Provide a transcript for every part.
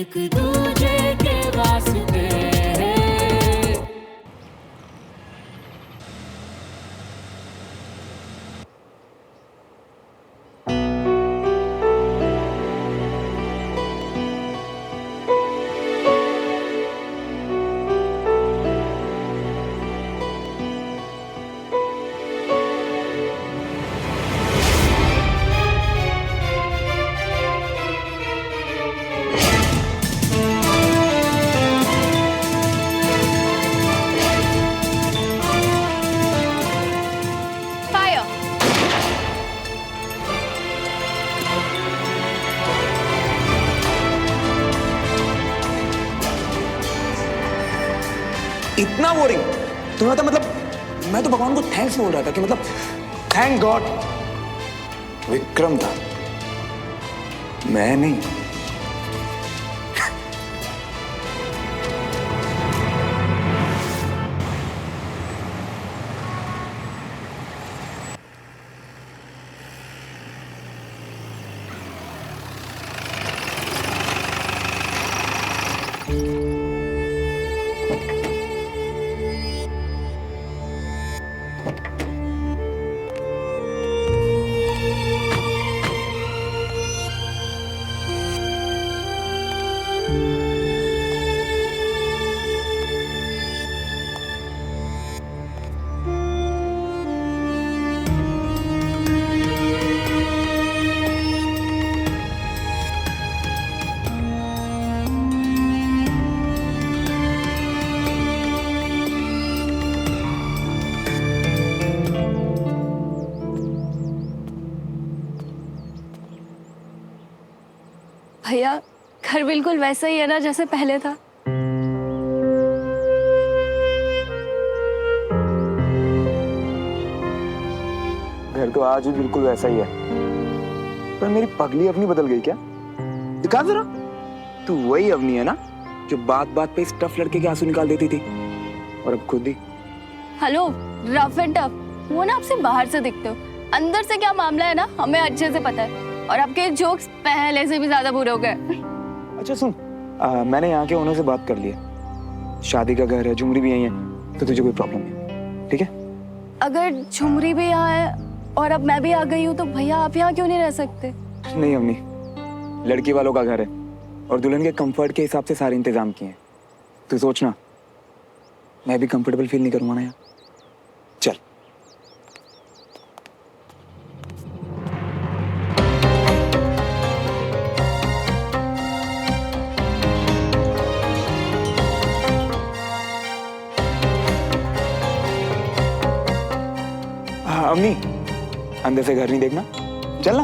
एक दूजे के वास्ते। इतना बोरिंग तुम्हें तो मतलब मैं तो भगवान को थैंक्स बोल रहा था कि मतलब थैंक गॉड विक्रम था, मैं नहीं। भैया घर बिल्कुल वैसा ही है ना जैसे पहले था। घर तो आज भी बिल्कुल वैसा ही है, पर मेरी पगली अपनी बदल गई क्या? दिखा जरा। तू वही अवनी है ना जो बात बात पे इस टफ लड़के के आंसू निकाल देती थी, और अब खुद ही। हेलो रफ एंड टफ, वो ना आपसे बाहर से दिखते हो, अंदर से क्या मामला है ना हमें अच्छे से पता है, और आपके जोक्स पहले से भी ज्यादा बुरे हो गए। अच्छा सुन, मैंने यहाँ के ओनर से बात कर ली है, शादी का घर है, झुमरी भी यही है, तो तुझे कोई प्रॉब्लम नहीं, ठीक है? अगर झुमरी भी यहाँ है और अब मैं भी आ गई हूँ तो भैया आप यहाँ क्यों नहीं रह सकते? नहीं अम्मी, लड़की वालों का घर है और दुल्हन के कंफर्ट के हिसाब से सारे इंतजाम किए हैं। तू सोचना मैं भी कंफर्टेबल फील नहीं करूंगा ना यार। चल। अम्मी, अंदर से घर नहीं देखना, चलना।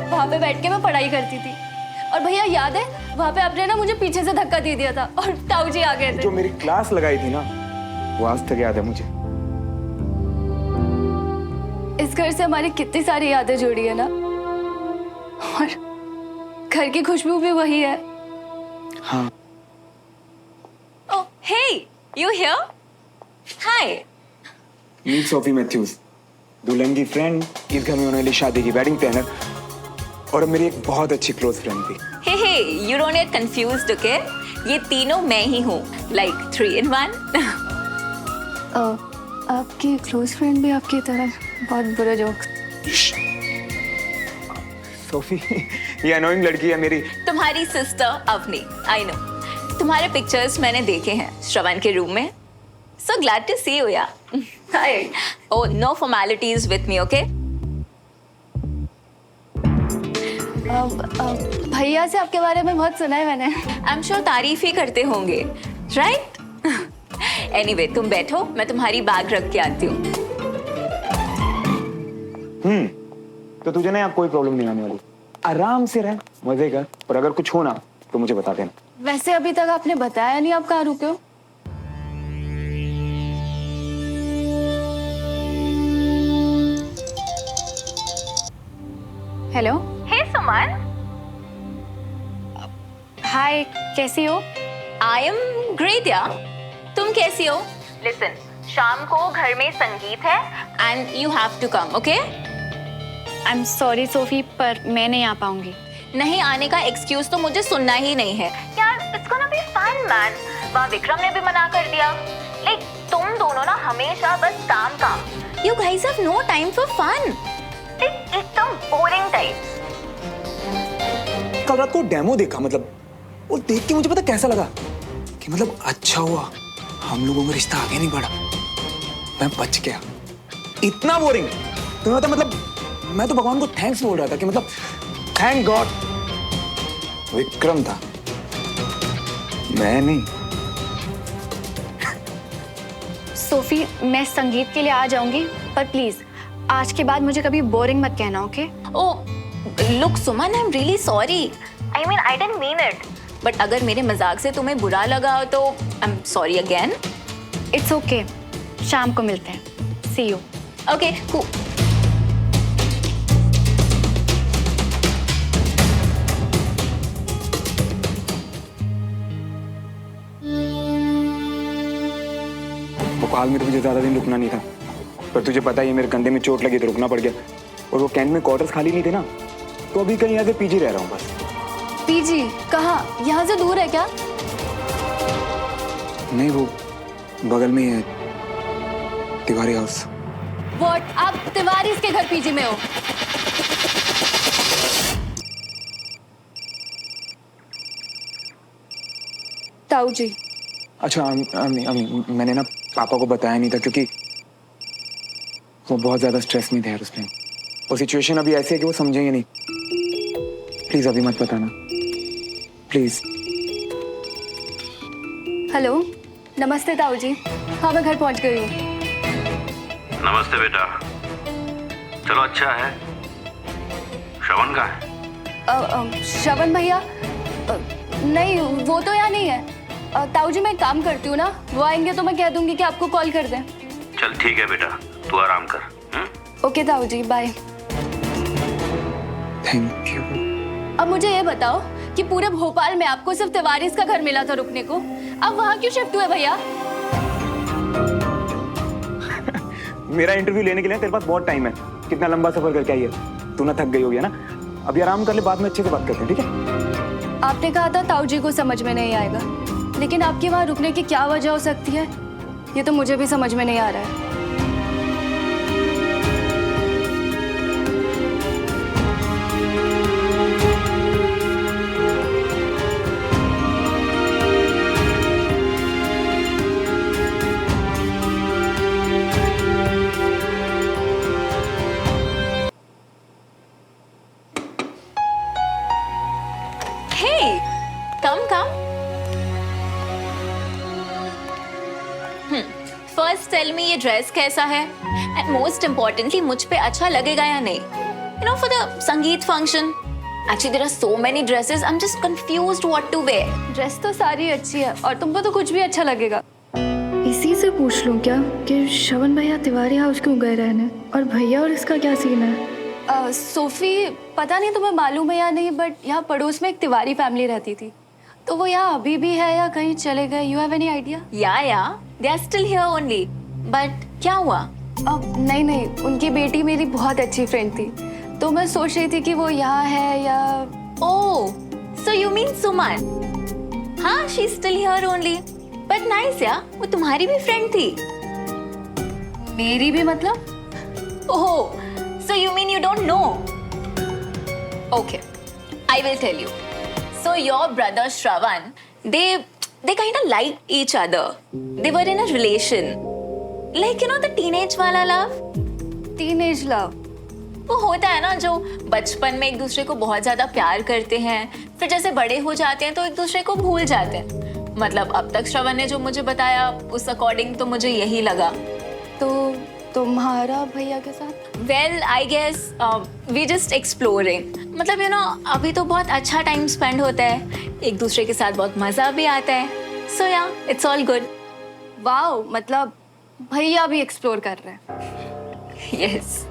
वहां पे बैठ के मैं पढ़ाई करती थी, और भैया याद है वहां पे आपने ना मुझे पीछे से धक्का दे दिया था और ताऊ जी आ गए थे। जो मेरी क्लास लगाई थी ना, वो आज तक याद है मुझे। इस घर से हमारी कितनी सारी यादें जुड़ी है ना, और घर की खुशबू भी वही है। हाँ। Oh, hey, you here? Hi. Meet Sophie Matthews, दुल्हन की फ्रेंड, इस घर में होने वाली शादी की वेडिंग प्लानर, और मेरी एक बहुत अच्छी क्लोज फ्रेंड थी। Hey, you don't get confused, okay? ये तीनों मैं ही हूँ, like 3 in 1. आपकी क्लोज फ्रेंड भी आपकी तरह बहुत बुरे जोक्स। सोफी, ये अनोइंग लड़की है मेरी। तुम्हारी सिस्टर अवनी, I know. तुम्हारे पिक्चर्स मैंने देखे हैं श्रवण के रूम में। So glad to see you, yeah. Hi. Oh, no formalities with me, okay? भैया से आपके बारे में बहुत सुना है मैंने। I'm sure तारीफ ही करते होंगे, right? Anyway, तुम बैठो, मैं तुम्हारी बैग रख के आती हूँ। तो तुझे ना यहाँ कोई प्रॉब्लम नहीं आने वाली, आराम से रह, मजे कर, और अगर कुछ हो ना तो मुझे बता देना। वैसे अभी तक आपने बताया नहीं आप कहाँ रुके हो? हेलो। हे सुमन, हाय, कैसी हो? आई एम ग्रेट यार। तुम कैसी हो? लिसन, शाम को घर में संगीत है and you have to come, okay? I am sorry Sophie, पर मैं नहीं आ पाऊंगी। नहीं आने का एक्सक्यूज तो मुझे सुनना ही नहीं है यार। It's gonna be fun man. वहाँ विक्रम ने भी मना कर दिया। लाइक तुम दोनों ना हमेशा बस काम काम। You guys have no time for fun. एकदम बोरिंग टाइप्स। कल रात को डेमो देखा, मतलब वो देख के मुझे पता कैसा लगा कि मतलब अच्छा हुआ हम लोगों में रिश्ता आगे नहीं बढ़ा, मैं बच गया। इतना बोरिंग तुम्हें पता, मतलब मैं तो भगवान को थैंक्स बोल रहा था कि मतलब थैंक गॉड विक्रम था, मैं नहीं। सोफी, मैं संगीत के लिए आ जाऊंगी, पर प्लीज आज के बाद मुझे कभी बोरिंग मत कहना, okay? Oh look Suman, I am really sorry. I mean I didn't mean it. But अगर मेरे मजाक से तुम्हें बुरा लगा हो तो आई am sorry again. It's okay, शाम को मिलते हैं। सी यू। ओके। भोपाल में तो मुझे ज्यादा दिन रुकना नहीं था, पर तुझे पता ही है मेरे कंधे में चोट लगी तो रुकना पड़ गया। और वो कैंट में क्वार्टर्स खाली नहीं थे ना, तो अभी कहीं यहाँ से पीजी रह रहा हूँ बस। पीजी कहाँ? यहाँ से दूर है क्या? नहीं, वो बगल में ही है, तिवारी हाउस। व्हाट? आप तिवारी के घर पीजी में हो? ताऊ जी। अच्छा मैंने ना पापा को बताया नहीं था, क्योंकि वो बहुत ज्यादा स्ट्रेस में थे यार उसमें। वो सिचुएशन अभी ऐसी है कि वो समझेंगे नहीं। प्लीज अभी मत बताना, प्लीज। हेलो, नमस्ते ताऊ जी। हाँ, मैं घर पहुंच गई हूँ। नमस्ते बेटा। चलो अच्छा है। श्रवण कहाँ है? श्रवण भैया? नहीं, वो तो यहाँ नहीं है। ताऊ जी, मैं एक काम करती हूँ ना, वो आएंगे तो मैं कह दूंगी कि आपको कॉल कर दें। चल ठीक है बेटा, तू आराम कर। ओके ताऊ जी, बाय। Thank you. अब मुझे ये बताओ कि पूरे भोपाल में आपको सिर्फ तिवारी का घर मिला था रुकने को, अब वहाँ क्यों शिफ्ट हुए भैया? मेरा इंटरव्यू लेने के लिए तेरे पास बहुत टाइम है। कितना लंबा सफर करके आई है, तू ना थक गई होगी ना। अभी आराम कर ले, बाद में अच्छे से बात करते हैं, ठीक है? आपने कहा था ताऊ जी को समझ में नहीं आएगा, लेकिन आपके वहाँ रुकने की क्या वजह हो सकती है, ये तो मुझे भी समझ में नहीं आ रहा है। Hey, come. First tell me ये ड्रेस कैसा है, and most importantly मुझ पे अच्छा लगेगा या नहीं? You know, for the संगीत function. Actually there are so many dresses. I'm just confused what to wear. Dress तो सारी अच्छी है और तुमको तो कुछ भी अच्छा लगेगा। इसी से पूछ लूं क्या कि श्रवण भैया तिवारी हाउस क्यों गए रहने, और भैया और इसका क्या सीन है? सोफी, पता नहीं तुम्हें मालूम है या नहीं, बट यहाँ पड़ोस में एक तिवारी फैमिली रहती थी, तो वो यहाँ अभी भी है या कहीं चले गए? You have any idea? Yeah, they are still here only. But क्या हुआ? नहीं, उनकी बेटी मेरी बहुत अच्छी फ्रेंड थी, तो मैं सोच रही थी कि वो यहाँ है या... Oh, so you mean Suman? हाँ, she's still here only. But nice यार, वो तुम्हारी भी फ्रेंड थी। मेरी भी मतलब? Oh, so you mean you don't know? Okay, I will tell you. So your brother Shravan, they kind of liked each other. They were in a relation. Like you know the teenage वाला love? Teenage love? वो होता है ना जो बचपन में एक दूसरे को बहुत ज्यादा प्यार करते हैं, फिर जैसे बड़े हो जाते हैं तो एक दूसरे को भूल जाते हैं। मतलब अब तक श्रवण ने जो मुझे बताया उस अकॉर्डिंग तो मुझे यही लगा। तो तुम्हारा भैया के साथ? Well, I guess we just exploring. मतलब you know अभी तो बहुत अच्छा टाइम स्पेंड होता है, एक दूसरे के साथ बहुत मजा भी आता है। So yeah, it's all good. Wow, मतलब भैया भी एक्सप्लोर कर रहे हैं। Yes.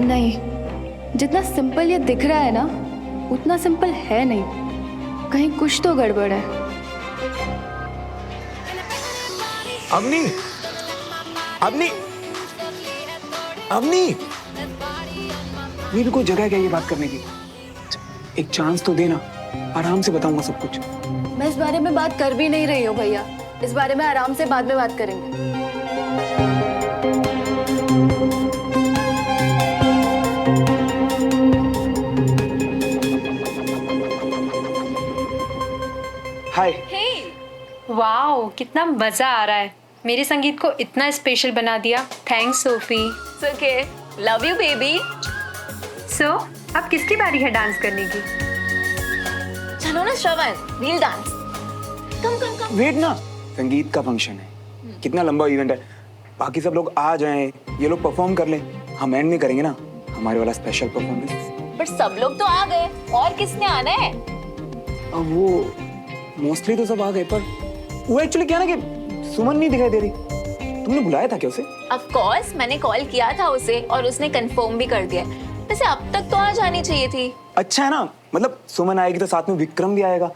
नहीं, जितना सिंपल ये दिख रहा है ना उतना सिंपल है नहीं, कहीं कुछ तो गड़बड़ है। अवनी, अवनी, अवनी, ये भी कोई जगह है क्या ये बात करने की? एक चांस तो देना, आराम से बताऊंगा सब कुछ। मैं इस बारे में बात कर भी नहीं रही हूँ भैया, इस बारे में आराम से बाद में बात करेंगे। हाय। वाओ, कितना मजा आ रहा है। मेरे संगीत को इतना स्पेशल बना दिया। Thanks Sophie. It's okay. Love you, baby. So अब किसकी बारी है डांस करने की? चलो ना Shravan, we'll dance. Come, come, come. Wait ना, संगीत का फंक्शन है, कितना लंबा इवेंट है, बाकी सब लोग आ जाएं, ये लोग परफॉर्म कर लें, हम एंड में करेंगे ना हमारे वाला स्पेशल परफॉर्मेंस। But सब लोग तो आ गए, और किसने आना है? अब वो मोस्टली तो सब आ गए, पर वो एक्चुअली क्या ना कि सुमन नहीं दिखाई दे रही। तुमने बुलाया था क्या उसे? Of course, मैंने कॉल किया था उसे और उसने कंफर्म भी कर दिया। वैसे अब तक तो आ जानी चाहिए थी। अच्छा है ना, मतलब सुमन आएगी तो साथ में विक्रम भी आएगा,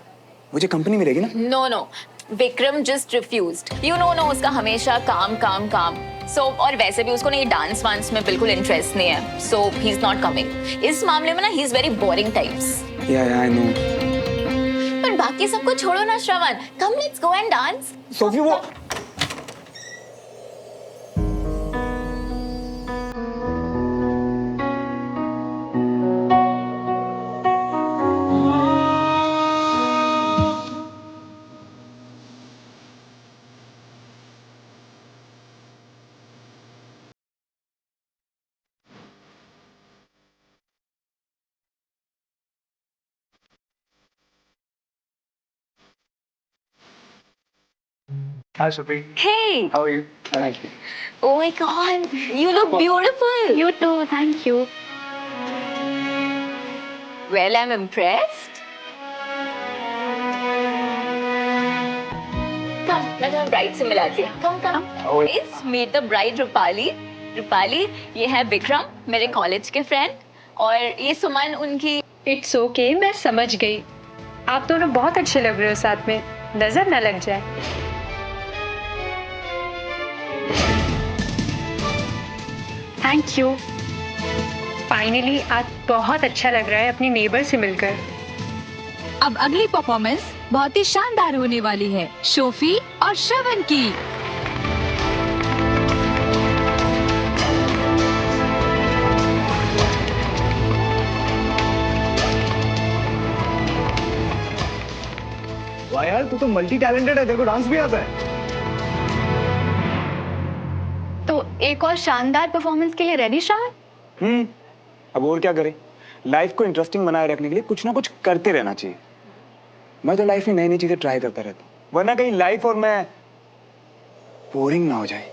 मुझे कंपनी मिलेगी ना। No no, Vikram just refused. You know no, उसका हमेशा काम काम काम। सो और वैसे भी उसको ना ये डांस वांस में बिल्कुल इंटरेस्ट नहीं है, so he is not coming. इस मामले में ना he is very boring types. या आई नो। पर बाकी सबको छोड़ो ना Shravan, come let's go and dance. Sophie वो Hi Sophie. Hey, How are you? Thank you. oh my god, you look beautiful. You too, thank you. Well, I'm impressed. Come, मैं तुम्हें bride से मिलाती हूँ। Come, come. Oh. It's meet the bride Rupali. Rupali, ये है विक्रम, मेरे college के friend, और ये सुमन उनकी। इट्स ओके, मैं समझ गई। आप दोनों बहुत अच्छे लग रहे हो साथ में, नजर न लग जाए। Thank you. फाइनली आज बहुत अच्छा लग रहा है अपनी नेबर से मिलकर। अब अगली परफॉर्मेंस बहुत ही शानदार होने वाली है, सोफी और श्रवण की। वाह यार, तू तो मल्टी टैलेंटेड है, तेरे को डांस भी आता है। तो एक और शानदार परफॉर्मेंस के लिए रेडी श्रवण? अब और क्या करें, लाइफ को इंटरेस्टिंग बनाए रखने के लिए कुछ ना कुछ करते रहना चाहिए। मैं तो लाइफ में नई नई चीजें ट्राई करता रहता हूँ, वरना कहीं लाइफ और मैं बोरिंग ना हो जाए।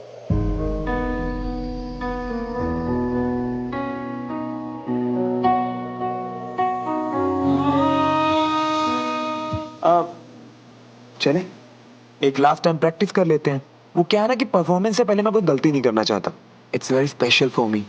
अब चले एक लास्ट टाइम प्रैक्टिस कर लेते हैं। वो क्या है ना कि परफॉर्मेंस से पहले मैं कोई गलती नहीं करना चाहता। It's very special for me.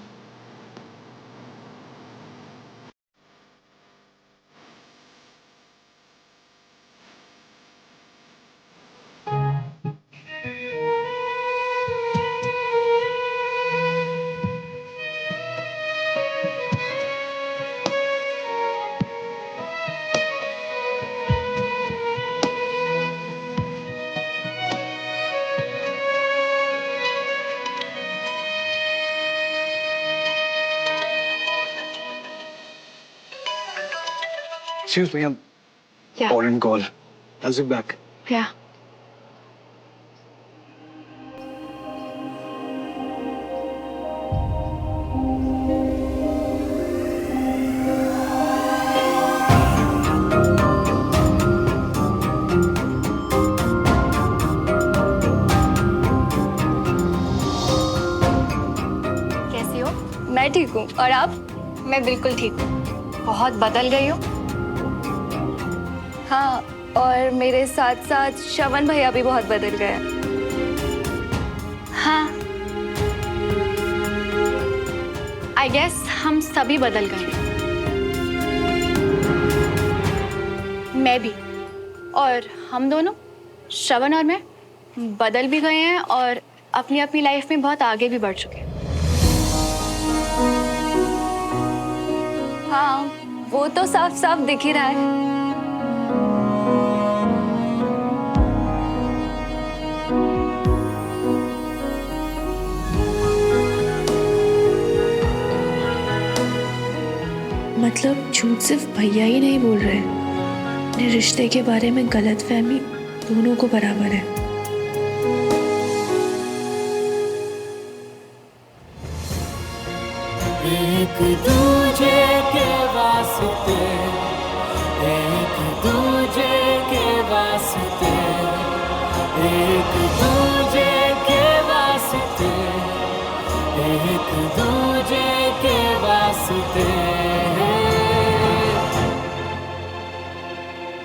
Excuse me, I'm on call. I'll be back. Yeah. कैसी हो? मैं ठीक हूँ, और आप? मैं बिल्कुल ठीक हूँ। बहुत बदल गई हो। हाँ, और मेरे साथ साथ श्रवण भैया भी बहुत बदल गए। हाँ, आई गेस हम सभी बदल गए हैं। मैं भी, और हम दोनों, श्रवण और मैं, बदल भी गए हैं और अपनी अपनी लाइफ में बहुत आगे भी बढ़ चुके हैं। हाँ, वो तो साफ साफ दिख ही रहा है। मतलब झूठ सिर्फ भैया ही नहीं बोल रहे, अपने रिश्ते के बारे में गलतफहमी दोनों को बराबर है। एक दूजे के वास्ते, एक दूजे के वास्ते, एक दूजे